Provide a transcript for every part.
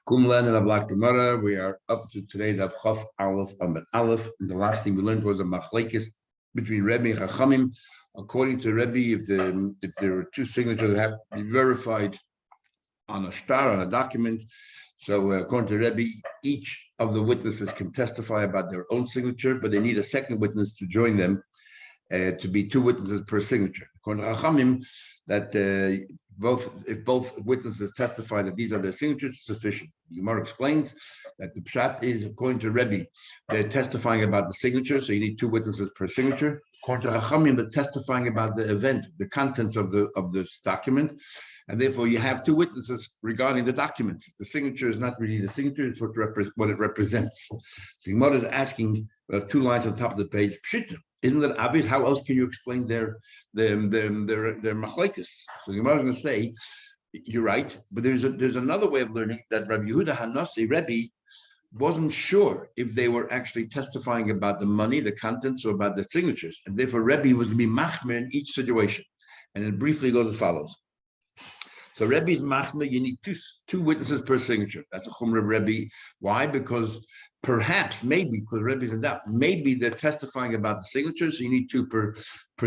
Kumlan and Ablak Gemara. We are up to today's Chaf Aleph Amid Aleph. And the last thing we learned was a machlekes between Rebbe and Chachamim. According to Rebbe, if there were two signatures that have to be verified on a star, on a document, so according to Rebbe, each of the witnesses can testify about their own signature, but they need a second witness to join them, to be two witnesses per signature. According to Chachamim, that if both witnesses testify that these are their signatures, it's sufficient. The Gemara explains that the pshat is, according to Rebbe, they're testifying about the signature, so you need two witnesses per signature. According to Chachamim, they're testifying about the event, the contents of this document, and therefore you have two witnesses regarding the documents. The signature is not really the signature; it's what it represents. So the Gemara is asking two lines on top of the page. Pshita. Isn't that obvious? How else can you explain their machlekes? So the Gemara is going to say, you're right, but there's another way of learning that Rabbi Yehuda Hanasi, Rebbe, wasn't sure if they were actually testifying about the money, the contents, or about the signatures, and therefore Rebbe was to be machmer in each situation. And it briefly goes as follows. So Rebbe's machmer, you need two witnesses per signature. That's a chumrah of Rebbe. Why? Because perhaps, maybe, because Rebbe's in doubt, maybe they're testifying about the signatures, so you need two per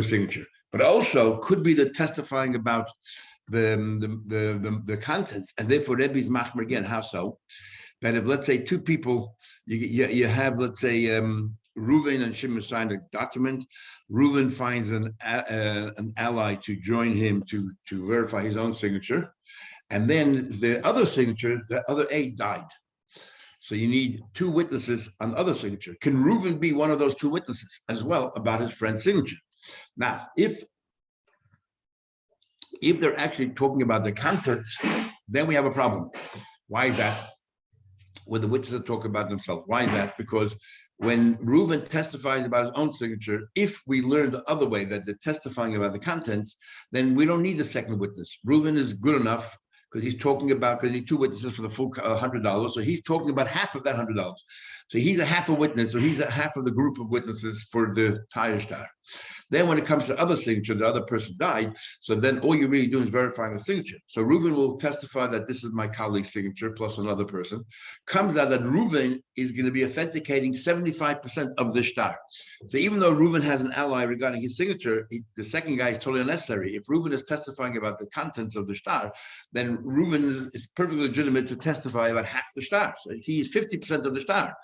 signature. But also could be they're testifying about the contents, and therefore Rebbe's machmer again. How so? That if, let's say, two people, you have, let's say, Reuven and Shimon signed a document. Reuven finds an ally to join him to verify his own signature, and then the other signature, the other aide died. So you need two witnesses on the other signature. Can Reuven be one of those two witnesses as well about his friend's signature? Now, if they're actually talking about the contents, then we have a problem. Why is that? When the witnesses talk about themselves. Why is that? Because when Reuven testifies about his own signature, if we learn the other way, that they're testifying about the contents, then we don't need a second witness. Reuven is good enough because he's talking about, because he need two witnesses for the full $100, so he's talking about half of that $100. So he's a half a witness, or he's a half of the group of witnesses for the tire star. Then when it comes to other signature, the other person died, so then all you're really doing is verifying the signature. So Reuven will testify that this is my colleague's signature plus another person. Comes out that Reuven is going to be authenticating 75% of the star. So even though Reuven has an ally regarding his signature, the second guy is totally unnecessary. If Reuven is testifying about the contents of the star, then Reuven is perfectly legitimate to testify about half the star. So he is 50% of the star.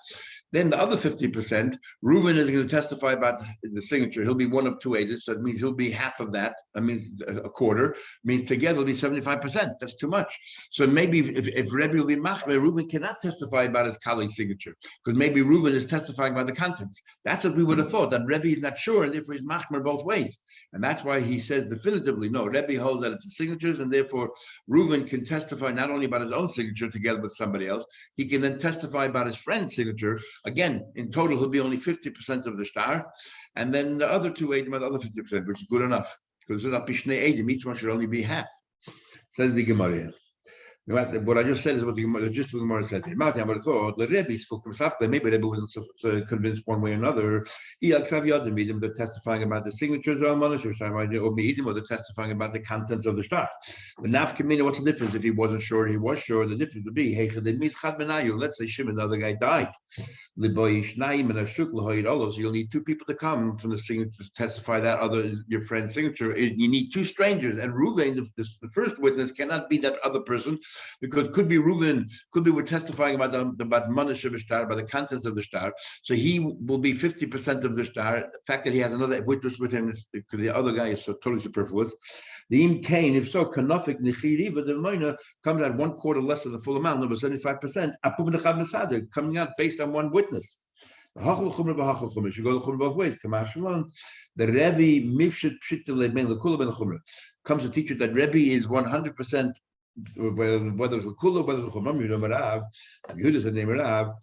Then the other 50%, Reuven is going to testify about the signature. He'll be one of two agents, so that means he'll be half of that. That means a quarter. Means together it'll be 75%. That's too much. So maybe if Rebbe will be machmer, Reuven cannot testify about his colleague's signature, because maybe Reuven is testifying about the contents. That's what we would have thought, that Rebbe is not sure, and therefore he's machmer both ways. And that's why he says definitively, no, Rebbe holds that it's the signatures, and therefore Reuven can testify not only about his own signature together with somebody else, he can then testify about his friend's signature. Again, in total, he'll be only 50% of the star, and then the other two Eidim are the other 50%, which is good enough, because this is a Pishnei Eidim, each one should only be half. Says the Gemara. What I just said is what the Gemara, just what the Gemara says. The Rebbe spoke to himself. Maybe Rebbe wasn't so convinced one way or another. They're testifying about the signatures or they're testifying about the contents of the star. The nafkamina, what's the difference? If he wasn't sure, he was sure. The difference would be, let's say Shimon, the other guy died. So you'll need two people to come from the signature to testify that your friend's signature. You need two strangers, and Reuven, the first witness, cannot be that other person, because it could be Reuven, could be we're testifying about Manish of the star, about the contents of the star. So he will be 50% of the star. The fact that he has another witness with him is because the other guy is so totally superfluous. The im kain, if so, kanofik nechiri, but the minor comes out 1/4 less than the full amount, number 75%. Coming out based on one witness. You go to chumrah both ways. The Rebbe mifshet pshitele ben lekula ben chumrah comes to teach you that Rebbe is 100%. Whether it's a kula, whether it's a chumrah, you know Merav. Yehuda is the name Merav.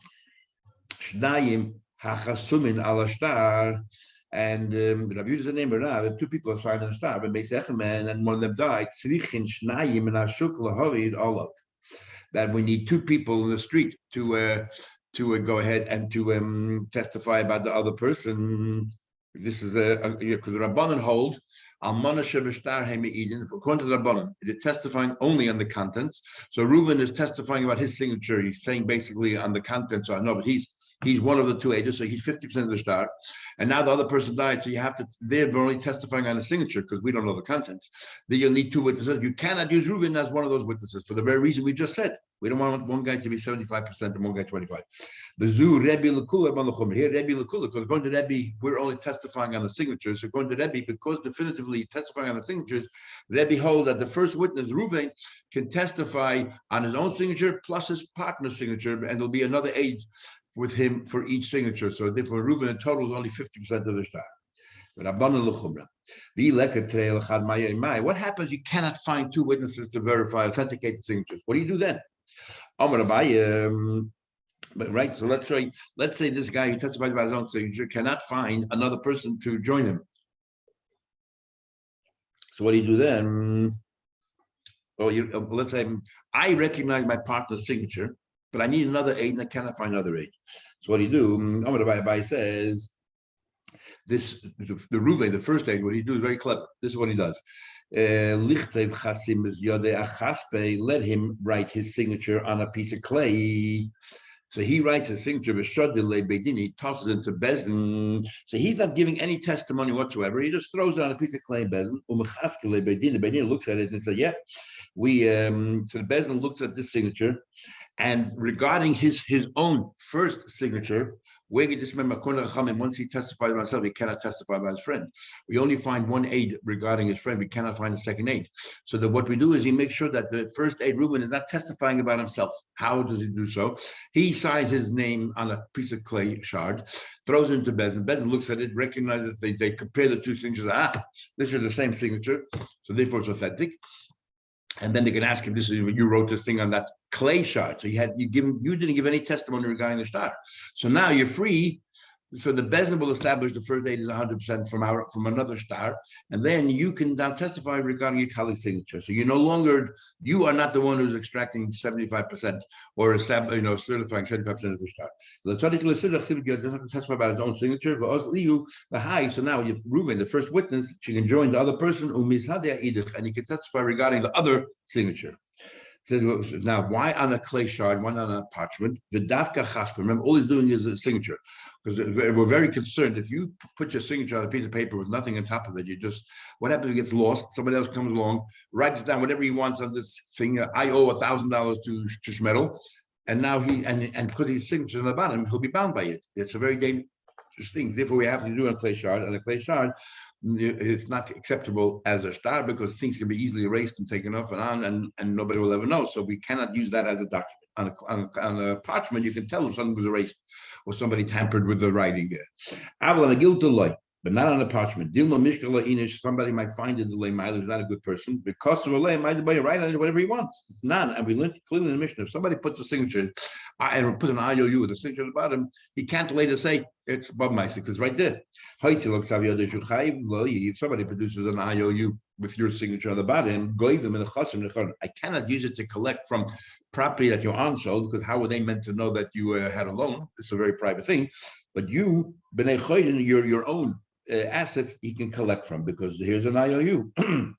Shnayim hachasumin ala star. And Rabbi Yehuda is the name Merav. Two people are signed on a star, but and one of them died. Srichin shnayim and ashuk lahavid olok. That we need two people in the street to go ahead and to testify about the other person. This is because the Rabbanan hold Almana Shebeshtar Hemeidin. According to the Rabbanan, it is testifying only on the contents. So Reuven is testifying about his signature. He's saying basically on the contents. No, but he's one of the two agents, so he's 50% of the star. And now the other person died, so you have to. They're only testifying on the signature because we don't know the contents. Then you'll need two witnesses. You cannot use Reuven as one of those witnesses for the very reason we just said. We don't want one guy to be 75% and one guy 25. The Zu Rebbe Lekula Malachum. Here, Rebbe Lekula, because according to Rebbe, we're only testifying on the signatures. According to Rebbe, because definitively testifying on the signatures, Rebbe holds that the first witness, Reuven, can testify on his own signature plus his partner's signature, and there'll be another aid with him for each signature. So therefore, Reuven in total is only 50% of the star. What happens? You cannot find two witnesses to verify, authenticate the signatures. What do you do then? But right, so let's say this guy who testifies about his own signature cannot find another person to join him. So what do you do then? Well, let's say I recognize my partner's signature, but I need another aid and I cannot find another aid. So what do you do? Amar Abai says, this the Reuven, the first aid, what he do is very clever. This is what he does. Let him write his signature on a piece of clay. So he writes his signature, he tosses it into Bezdin. So he's not giving any testimony whatsoever. He just throws it on a piece of clay in Bezdin. The Bezdin looks at it and says, yeah, so the Bezdin looks at this signature, and regarding his own first signature, once he testifies about himself, he cannot testify about his friend. We only find one aid regarding his friend. We cannot find a second aid. So that what we do is he makes sure that the first aid, Reuben, is not testifying about himself. How does he do so? He signs his name on a piece of clay shard, throws it into Bezdin. Bezdin looks at it, recognizes they compare the two signatures. This is the same signature, so therefore it's authentic. And then they can ask him, "This is you wrote this thing on that clay shard. So you didn't give any testimony regarding the shard. So now you're free. So the Bezdin will establish the first aid is 100% from another star, and then you can now testify regarding your colleague's signature. So you are not the one who's extracting 75% or certifying 75% of the star. The tzaddik doesn't have to testify about his own signature. So now you've Reuven, the first witness, she can join the other person, and he can testify regarding the other signature. Now, why on a clay shard, why on a parchment? The dafka chaspa. Remember, all he's doing is a signature, because we're very concerned. If you put your signature on a piece of paper with nothing on top of it, what happens? It gets lost. Somebody else comes along, writes down whatever he wants on this thing. I owe $1,000 to Shmedel, and now and because his signature on the bottom, he'll be bound by it. It's a very dangerous thing. Therefore, we have to do a clay shard. And a clay shard, it's not acceptable as a star because things can be easily erased and taken off and on, and nobody will ever know. So we cannot use that as a document. On a parchment, you can tell if something was erased or somebody tampered with the writing there. But not on a parchment. Somebody might find it the lay who's not a good person because of a lay might write on it whatever he wants. None. And we learned clearly in the Mishnah, if somebody puts a signature and puts an IOU with a signature at the bottom, he can't later say it's Bob Meister because right there. If somebody produces an IOU with your signature on the bottom, I cannot use it to collect from property that you unsold because how were they meant to know that you had a loan? It's a very private thing. But you, B'nai Choydin, your own assets, he can collect from because here's an IOU. Amar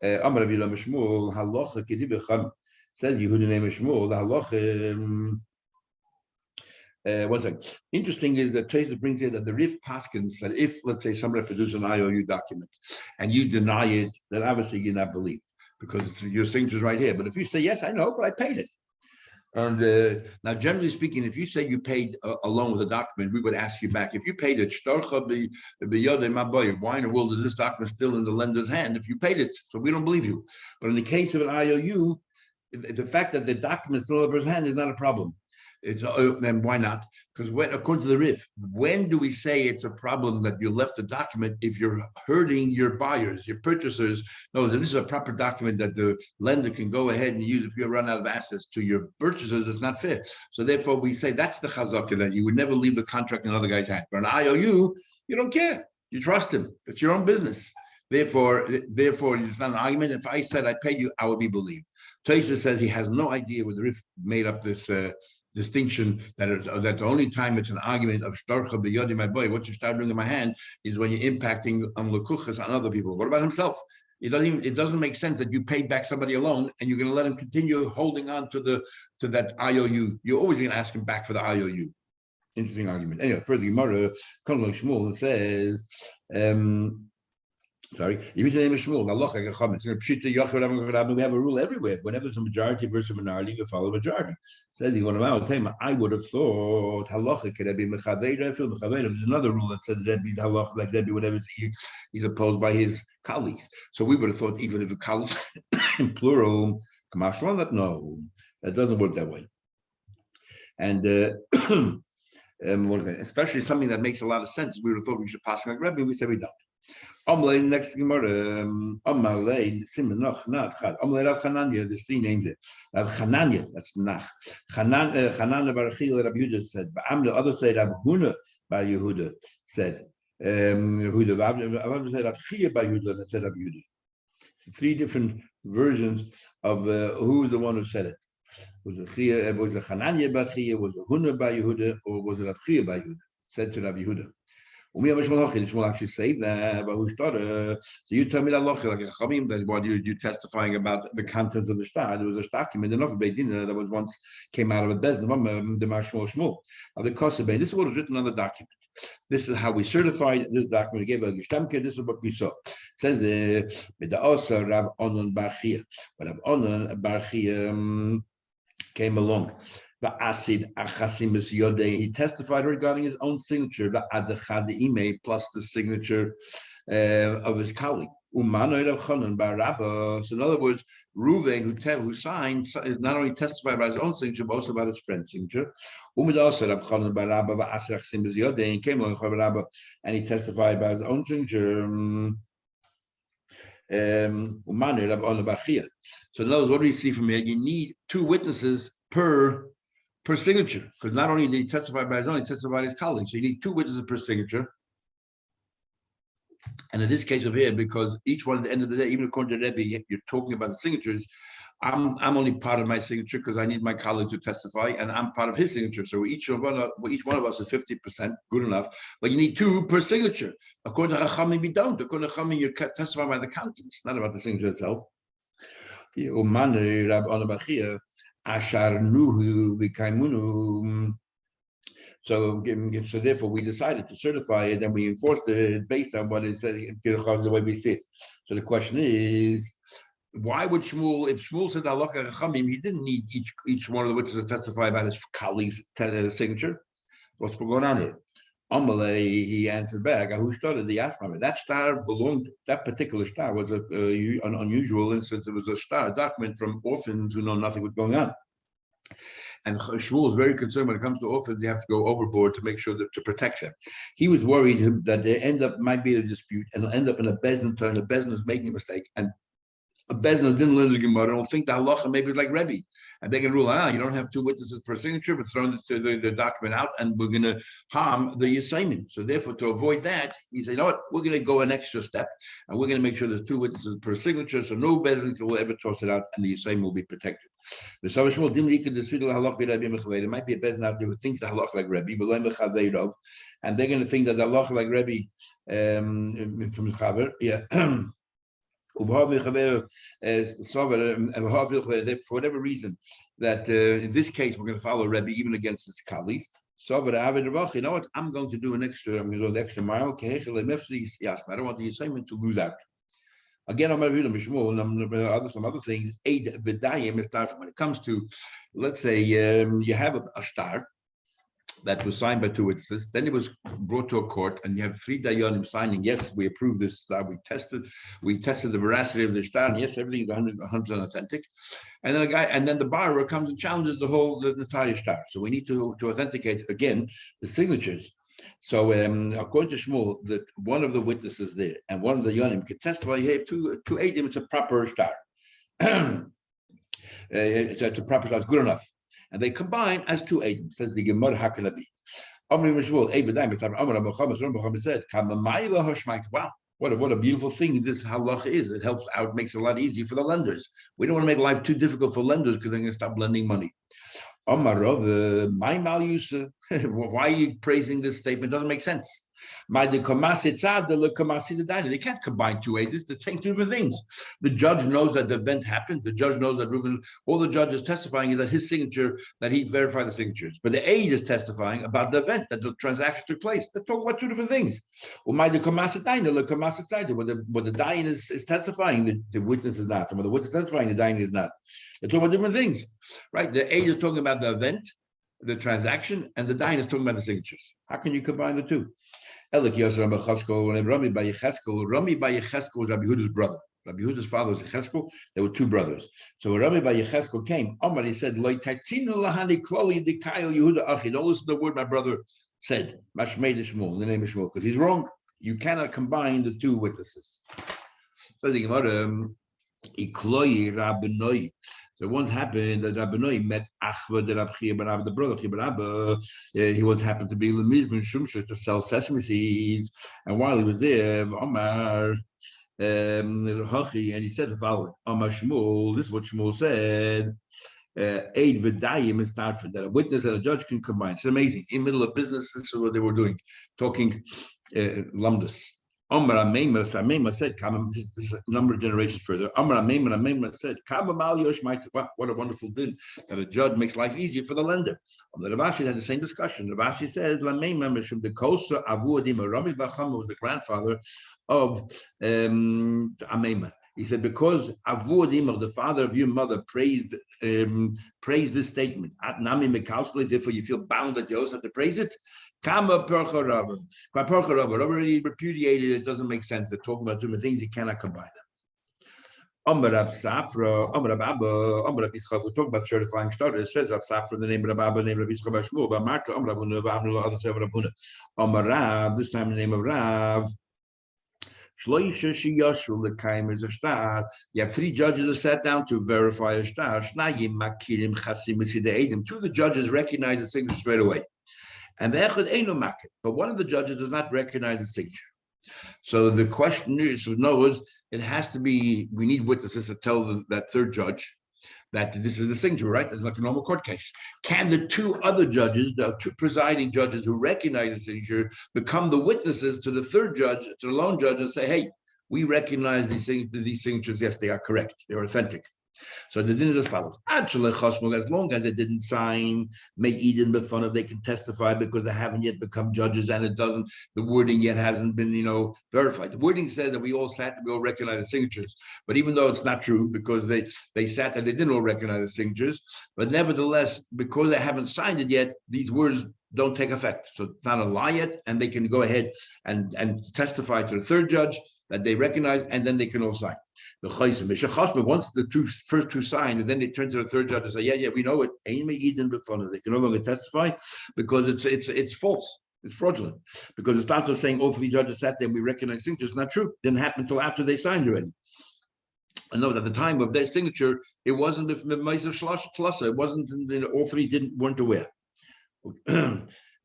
Rabbi Mishmul, halacha kedibecham, says Yehuda name Mishmul, halacha. One second. Interesting is that Tracer brings in that the Rif Paskins said if, let's say, somebody produces an IOU document and you deny it, then obviously you're not believed because your signature's right here. But if you say, yes, I know, but I paid it. And now, generally speaking, if you say you paid along with a document, we would ask you back. If you paid it, why in the world is this document still in the lender's hand if you paid it? So we don't believe you. But in the case of an IOU, the fact that the document is still in the lender's hand is not a problem. Then why not? Because according to the Rif, when do we say it's a problem that you left the document if you're hurting your buyers, your purchasers? No, this is a proper document that the lender can go ahead and use if you run out of assets to your purchasers. It's not fair. So therefore, we say that's the chazaka that you would never leave the contract in another guy's hand. But an IOU, you don't care. You trust him. It's your own business. Therefore, it's not an argument. If I said I paid you, I would be believed. Taisa says he has no idea where the Rif made up this distinction that the only time it's an argument of shtarcha b'yodi, my boy, what you start doing in my hand is when you're impacting on lekuchas on other people. What about himself? It doesn't make sense that you paid back somebody a loan and you're going to let him continue holding on to that IOU. You're always going to ask him back for the IOU. Interesting argument. Anyway, further Gemara, Kolon Shmuel says, sorry, if you name Shmuel, we have a rule everywhere. Whenever it's a majority versus a minority, you follow majority. Says he I would have thought halacha could be mechaveira. There's another rule that says that be halacha like that be whatever he's opposed by his colleagues. So we would have thought even if the colleagues in plural, that no, that doesn't work that way. And especially something that makes a lot of sense. We would have thought we should pass like Rebbe. We say we don't. Next Gemara, Rav Chananya, there's three names there. Rav Chananya, that's Nach. Chananya bar Chila, Rav Yehuda said. The other side, Rav Huna bar Yehuda said. Yehuda, Rav Chia bar Yehuda, and said Rav Yehuda. Three different versions of who is the one who said it. Was it Chananya bar Chia, was it Huna bar Yehuda, or was it Rav Chia bar Yehuda? Said to Rav Yehuda. Shmuel actually say that, but who started? So you tell me that that what you testifying about the contents of the shtar. There was a document enough Beidin that was once came out of a bezdin, the Shmuel of the Kosebei. This is what was written on the document. This is how we certified this document. We gave a geshtamke. This is what we saw. It says the Osa Rav Onan Bar Chia. But Rav Onan Bar Chia came along. He testified regarding his own signature, plus the signature of his colleague. So in other words, Reuven, who signed, not only testified about his own signature, but also about his friend's signature. And he came along and he testified about his own signature. So in other words, what do we see from here? You need two witnesses per signature, because not only did he testify by his own, he testified by his colleagues. So you need two witnesses per signature. And in this case of here, because each one at the end of the day, even according to Rebbe, you're talking about the signatures. I'm only part of my signature because I need my colleague to testify, and I'm part of his signature. So each one of us is 50%, good enough. But you need two per signature. According to Chachamim, you don't. According to Chachamim, you testify by the contents, not about the signature itself. Ashar nuhu v'kaimunu. So therefore we decided to certify it, and we enforced it based on what it said the way we see it. So the question is, why would Shmuel, if Shmuel said halacha chachamim, he didn't need each one of the witnesses to testify about his colleague's signature? What's going on here? Amalei, he answered back, who started the Asma? That star that particular star was an unusual instance. It was a star document from orphans who know nothing what's going on. And Shmuel is very concerned when it comes to orphans, you have to go overboard to make sure to protect them. He was worried that they might be a dispute and end up in a bezdin turn. The bezdin is making a mistake, and a bezdin didn't learn the Gemara. Don't think the halacha maybe it's like Rebbe, and they can rule you don't have two witnesses per signature, but throw the document out, and we're going to harm the Yisayim. So therefore, to avoid that, he said, you know what, we're going to go an extra step, and we're going to make sure there's two witnesses per signature, so no bezdin will ever toss it out, and the Yisayim will be protected. The Shmuel didn't leak the halacha Rebbe mechavei. There might be a bezdin out there who thinks the halacha like Rebbe, but let mechavei, and they're going to think that the halacha like Rebbe from Chaver, yeah. For whatever reason, that in this case we're going to follow Rebbe even against his colleagues. You know what? I'm going to do I'm going to go the extra mile. I don't want the assignment to lose out. Again, I'm going to some other things. When it comes to, let's say, you have a star that was signed by two witnesses, then it was brought to a court, and you have three dayanim signing, yes, we approve this star, we tested the veracity of the star, and yes, everything is 100% authentic. And then the borrower comes and challenges the entire star. So we need to authenticate again the signatures. So according to Shmuel, that one of the witnesses there and one of the yonim can testify, you have two eidim, it's a proper star. It's a proper star, it's good enough. And they combine as two eidim. Says the Gemara, how can it be? Said, wow, what a beautiful thing this halacha is. It helps out, makes it a lot easier for the lenders. We don't want to make life too difficult for lenders because they're going to stop lending money. Omar Rav, my Malyusa. Why are you praising this statement? Doesn't make sense. They can't combine two aides. They're saying two different things. The judge knows that the event happened. The judge knows that Reuben, all the judge is testifying is that his signature, that he verified the signatures. But the aide is testifying about the event, that the transaction took place. They're talking about two different things. What the dayan is testifying, the witness is not. And when the witness is testifying, the dayan is not. They're talking about different things, right? The aide is talking about the event, the transaction, and the dayan is talking about the signatures. How can you combine the two? Rami Bar Yecheskel was Rabbi Yehuda's brother. Rabbi Yehuda's father was Yecheskel. There were two brothers. So when Rami Bar Yecheskel came, Omar, he said, Don't listen to the word my brother said, Mashmei de Shmuel, in the name of Shmuel, because he's wrong. You cannot combine the two witnesses. So the Gemara, Ikloi Rabbanoi. So once happened that Rabbanoi met Achva the Rab Chia Barab, the brother Chia Barab. He once happened to be Lemizman Shumsha to sell sesame seeds, and while he was there, Omar Hachi, and he said the following: Omar Shmuel. This is what Shmuel said. Aid v'dayim is not for that. A witness and a judge can combine. It's amazing. In the middle of business, this is what they were doing, talking lumdus. Amar Ameimah said, this a number of generations further. Amar Ameimah said, what a wonderful din that a judge makes life easier for the lender. The Rav Ashi had the same discussion. Rav Ashi said, Rami Bachama was the grandfather of Ameimah. He said, because Avu Adimah, the father of your mother, praised this statement. At Nami Mekausli, therefore you feel bound that you also have to praise it. Kama Percha Rabba. Percha Rabba already repudiated it, doesn't make sense. They're talking about different things, you cannot combine them. Amar Rab Safra, Amar Rab Abba, Amar Rab Yitzchak, we're talking about certifying starters. It says Rab Safra, the name of Rab Abba, the name of Rab Yitzchak Bashmu, but Marta, Amar Rab Huna, Rab Huna, Amar Rab, this time the name of Rab. You have three judges that sat down to verify a star. Two of the judges recognize the signature straight away. And but one of the judges does not recognize the signature. So the question is, it has to be, we need witnesses to tell that third judge that this is the signature, right? It's like a normal court case. Can the two other judges, the two presiding judges who recognize the signature, become the witnesses to the third judge, to the lone judge, and say, hey, we recognize these signatures, yes, they are correct, they're authentic. So the din is as follows. As long as they didn't sign, may Eden befun, they can testify because they haven't yet become judges and the wording yet hasn't been, verified. The wording says that we all recognize the signatures, but even though it's not true because they sat and they didn't all recognize the signatures, but nevertheless, because they haven't signed it yet, these words don't take effect. So it's not a lie yet, and they can go ahead and testify to the third judge that they recognize, and then they can all sign. Once the first two sign, and then they turn to the third judge and say, yeah, we know it. They can no longer testify because it's false. It's fraudulent. Because it starts with saying all three judges sat there and we recognize signatures. It's not true. It didn't happen until after they signed already. And note at the time of their signature, it wasn't the Meiser Tlasa. It wasn't all three weren't aware.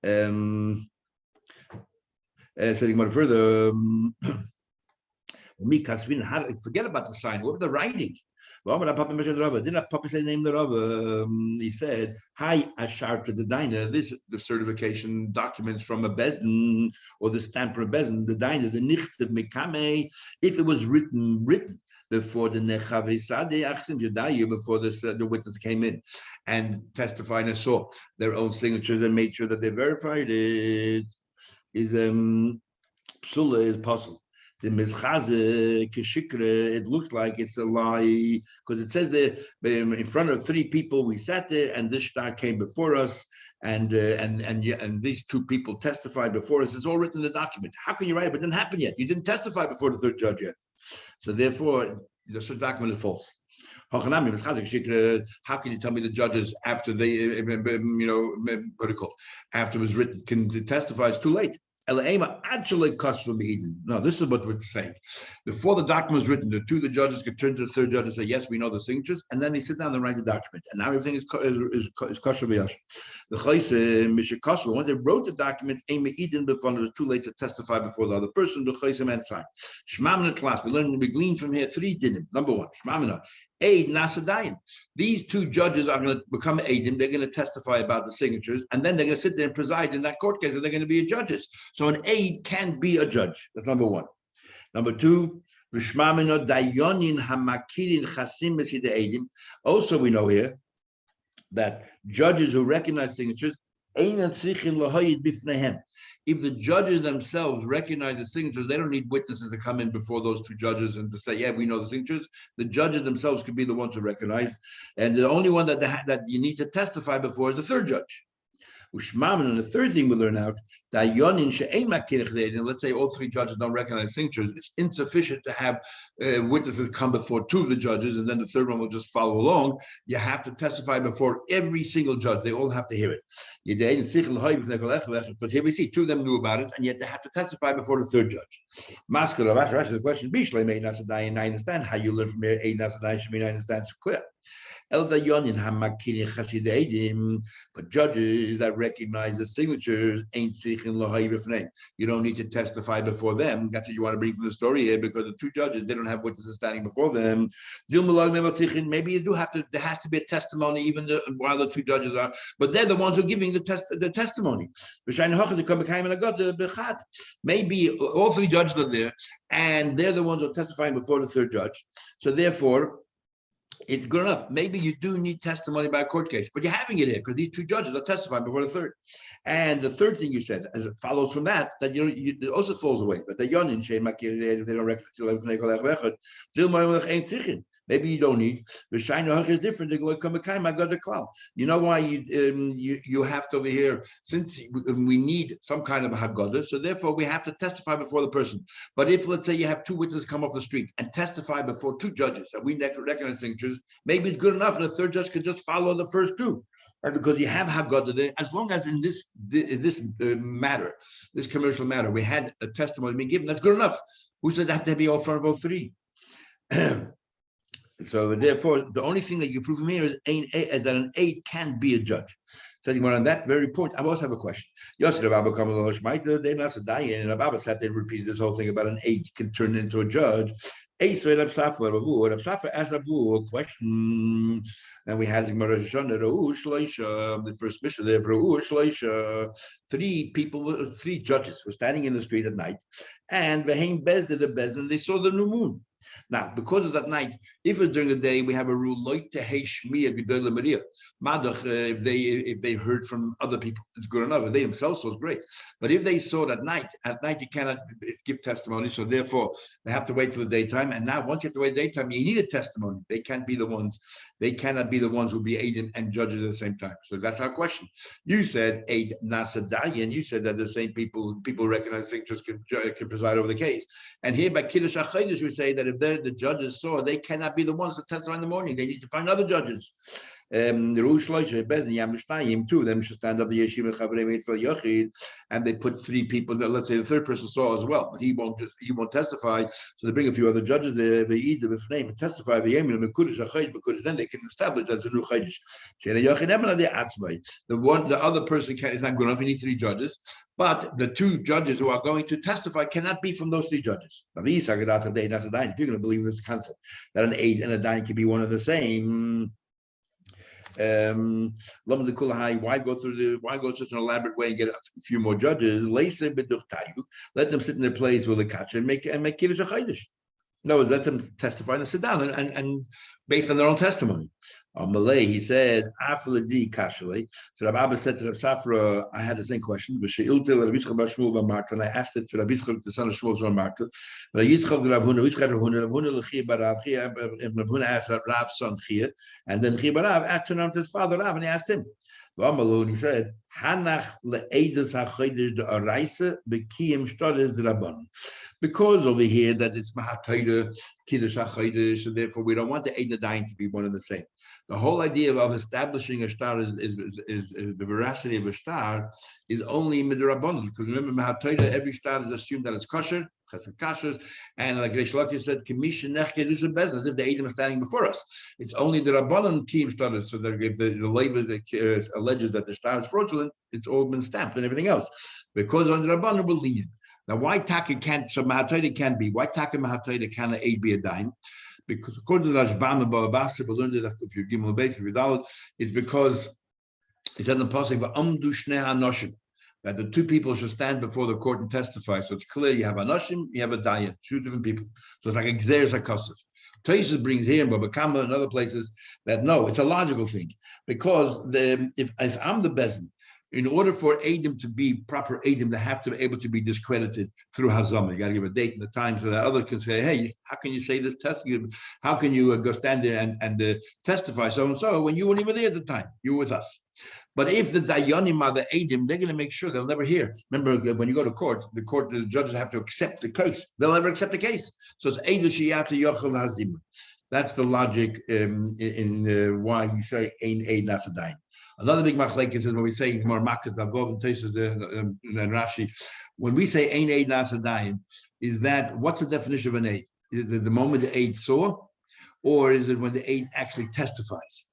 Saying more further. Forget about the sign. What about the writing? Didn't Papa say the name of the Rav? He said, "Hi, Ashar to the diner. This is the certification documents from a bezdin or the stamp from a bezdin. The diner, the nichte mekame. If it was written before the nechavesade achsim yudayu, before the witness came in and testified and saw their own signatures and made sure that they verified it, is psula is possible." The mizchaze kishikre, it looks like it's a lie because it says there in front of three people we sat there and this star came before us and these two people testified before us. It's all written in the document. How can you write it? But it didn't happen yet. You didn't testify before the third judge yet. So therefore, the document is false. How can you tell me the judges after they, what do you call it? After it was written can testify? It's too late. No, this is what we're saying. Before the document was written, the judges could turn to the third judge and say, yes, we know the signatures, and then they sit down and write the document. And now everything is kosher b'yash. The chayse, mishakosher, once they wrote the document, it was too late to testify before the other person, the chayse man signed. Shmamina class, we glean from here three dinim. Number one, shmamina, Aid Nasadayan. These two judges are going to become aidim. They're going to testify about the signatures, and then they're going to sit there and preside in that court case, and they're going to be judges. So an aid can be a judge. That's number one. Number two, also we know here that judges who recognize signatures, if the judges themselves recognize the signatures, they don't need witnesses to come in before those two judges and to say, yeah, we know the signatures. The judges themselves could be the ones who recognize. And the only one that you need to testify before is the third judge. And the third thing we learn out, let's say all three judges don't recognize signatures, it's insufficient to have witnesses come before two of the judges and then the third one will just follow along. You have to testify before every single judge. They all have to hear it. Because here we see two of them knew about it, and yet they have to testify before the third judge. The question, I understand how you learn from here. I understand, so clear. But judges that recognize the signatures ain't you don't need to testify before them. That's what you want to bring from the story here, because the two judges, they don't have witnesses standing before them. Maybe you do have to, there has to be a testimony even while the two judges are, but they're the ones who are giving the testimony. Maybe all three judges are there and they're the ones who are testifying before the third judge. So therefore, it's good enough. Maybe you do need testimony by a court case, but you're having it here because these two judges are testifying before the third. And the third thing you said, as it follows from that, that it also falls away. But the yonin they don't recognize. Maybe you don't need. The shayna is different. You know why you have to over here, since we need some kind of a haggadah, so therefore we have to testify before the person. But if, let's say, you have two witnesses come off the street and testify before two judges, and we recognize signatures, maybe it's good enough, and the third judge can just follow the first two. Right? Because you have haggadah there, as long as in this matter, this commercial matter, we had a testimony being given, that's good enough. Who said that have to be all front of all three? So therefore, the only thing that you prove from here is that an aid can be a judge. So on that very point, I also have a question. Yosef Rabba and Rabba sat there and repeated this whole thing about an aid can turn into a judge. Rab Safra asked Abu a question, and we had the first mission there. Three judges were standing in the street at night, and Behaim Bezded the Bezdin, they saw the new moon. Now, because of that night, if it's during the day, we have a rule like to Shmiya Gedola Maria. Madach, if they heard from other people, it's good enough. If they themselves saw, it's great. But if they saw at night you cannot give testimony, so therefore they have to wait for the daytime. And now, once you have to wait daytime, you need a testimony. They cannot be the ones who be aid and judges at the same time. So that's our question. You said aid Nasadayan. You said that the same people recognize signatures can preside over the case. And here by Kiddush HaChodesh, we say that if the judges saw, they cannot be the ones that testify in the morning. They need to find other judges. The Rosh Hashanah, two of them should stand up the yeshiva and they put three people that, let's say, the third person saw as well, but he won't testify. So they bring a few other judges there, they eat with name and testify. Then they can establish that's a new chaydish. The other person is not good enough. You need three judges, but the two judges who are going to testify cannot be from those three judges. If you're going to believe this concept that an aid and a dayan can be one of the same. Why go such an elaborate way and get a few more judges? Let them sit in their place with a catcher and make kiddush HaChodesh. No, let them testify and sit down and based on their own testimony. On Malay, he said, so Rabbi said to Rav Safra, I had the same question, and I asked it to Rabbi Yitzchak, the son of Shmuel Zon Marta. Rabbi Yitzchak asked Rav's son Chia, and then Chia Barav asked him to his father Rav, and he asked him. And he said, because over here that it's Mahatayda, Kiddush HaChodesh, so therefore we don't want the Eid Dayan to be one and the same. The whole idea of establishing a star is the veracity of a star is only midrabanan, because remember Mahatayda, every star is assumed that it's kosher, kashers, and like Reish Lakish said, as if the Eidim are standing before us. It's only the Rabbanan team started, so that if the labor that alleges that the star is fraudulent, it's all been stamped and everything else. Because on the Rabbanan we're lenient. Now, why Taka can't, so Mahatayda can be, why Taka Mahatayda can aid be a dime? because according to the Rashbam and Baba Basra, we learned that if you're Gimel Beit, if you're Dalet, it's because it says in the pasuk Amdu Shnei Hanoshim, that the two people should stand before the court and testify. So it's clear you have Anoshim, you have a Dayan, two different people. So it's like a Gzeres HaKosov. Tosfos brings here in Baba Kama and other places that no, it's a logical thing, because if I'm the Bezdin, in order for Eidim to be proper Eidim, they have to be able to be discredited through Hazama. You got to give a date and the time so that other can say, hey, how can you say this test? How can you go stand there and testify so and so when you weren't even there at the time? You were with us. But if the Dayanim are the Eidim, they're going to make sure they'll never hear. Remember, when you go to court, the judges have to accept the case. They'll never accept the case. So it's Eidu Shiyata Yochel Hazim. That's the logic in why we say Ein Eid Nasadayin. Another big machlekes is when we say more makas Davov and Tosfos and Rashi. When we say Ein Eid Nasadayin, is that what's the definition of an Eid? Is it the moment the Eid saw, or is it when the Eid actually testifies?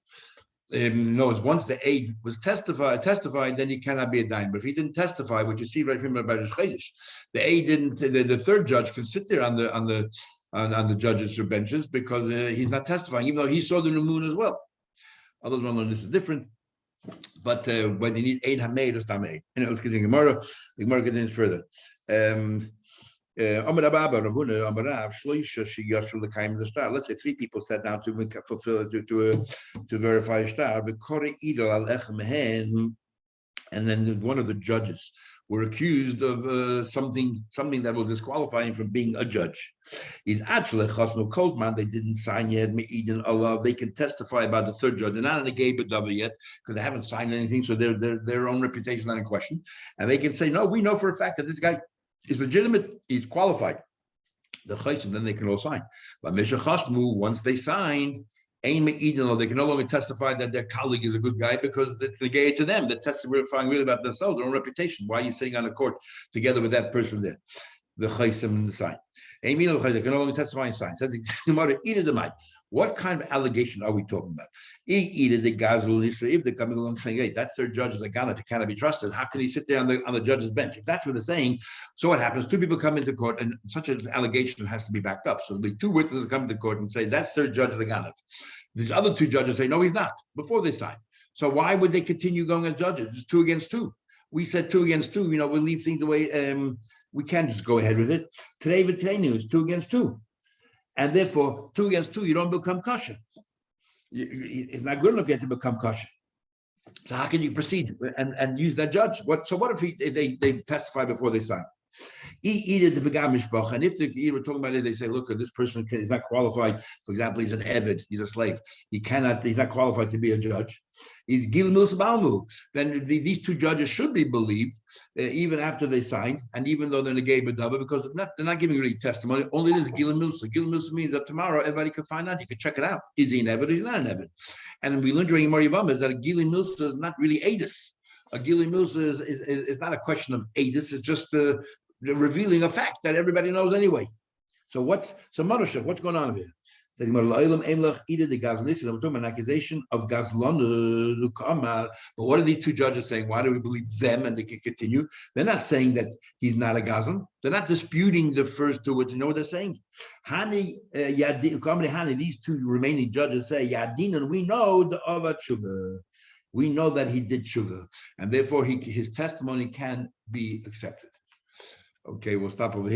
No, once the Eid was testified, then he cannot be a dayan. But if he didn't testify, what you see right from about Chedesh, the Eid didn't. The third judge can sit there on the judges' benches because he's not testifying, even though he saw the new moon as well. Others don't know this is different. But when you need Eid Hameid or Stameid, let's get in Gemara. The Gemara gets in further. Let's say three people sat down to fulfill to verify a star. And then one of the judges were accused of something that will disqualify him from being a judge. He's actually Chasnu Kozman. They didn't sign yet. They can testify about the third judge. They're not in the Gay B'Davar yet because they haven't signed anything, so their own reputation is not in question. And they can say, no, we know for a fact that this guy is legitimate. He's qualified. The Chaysim, then they can all sign. But Misha Chasmu, once they signed, they can no longer testify that their colleague is a good guy because it's negated to them. They're testifying really about themselves, their own reputation. Why are you sitting on the court together with that person there? The Chaysim and the sign. They can no longer testify and sign. Says what kind of allegation are we talking about? If they're coming along saying, hey, that third judge is a ganat, he cannot be trusted, how can he sit there on the judge's bench? If that's what they're saying, so what happens? Two people come into court, and such an allegation has to be backed up. So there'll be two witnesses come to court and say, that third judge is a ganat. These other two judges say, no, he's not, before they sign. So why would they continue going as judges? It's 2 against 2. We said 2 against 2, we leave things the way, we can't just go ahead with it. Today news, 2 against 2. And therefore, 2 against 2, you don't become kosher. It's not good enough yet to become kosher. So how can you proceed and use that judge? What if they testify before they sign? And if we're talking about it, they say, look, this person is not qualified. For example, he's an eved, he's a slave. He's not qualified to be a judge. He's gil milsa balmu. Then these two judges should be believed even after they signed, and even though they're in a gay b'dava, because they're not giving really testimony. Only it is gil milsa. Gil milsa means that tomorrow everybody can find out. You can check it out. Is he an eved? He's not an eved. And we learned during Mori Yavama is that a gil milsa is not really edus. A gil milsa is not a question of edus. It's just revealing a fact that everybody knows anyway. So Moshe, what's going on here? We're talking about an accusation of Gazlan. But what are these two judges saying? Why do we believe them and they can continue? They're not saying that he's not a Gazlan. They're not disputing the first two words. You know what they're saying? These two remaining judges say, Yadin, we know the Avad Shuvah. We know that he did Shuvah. And therefore his testimony can be accepted. Okay, we'll stop over here.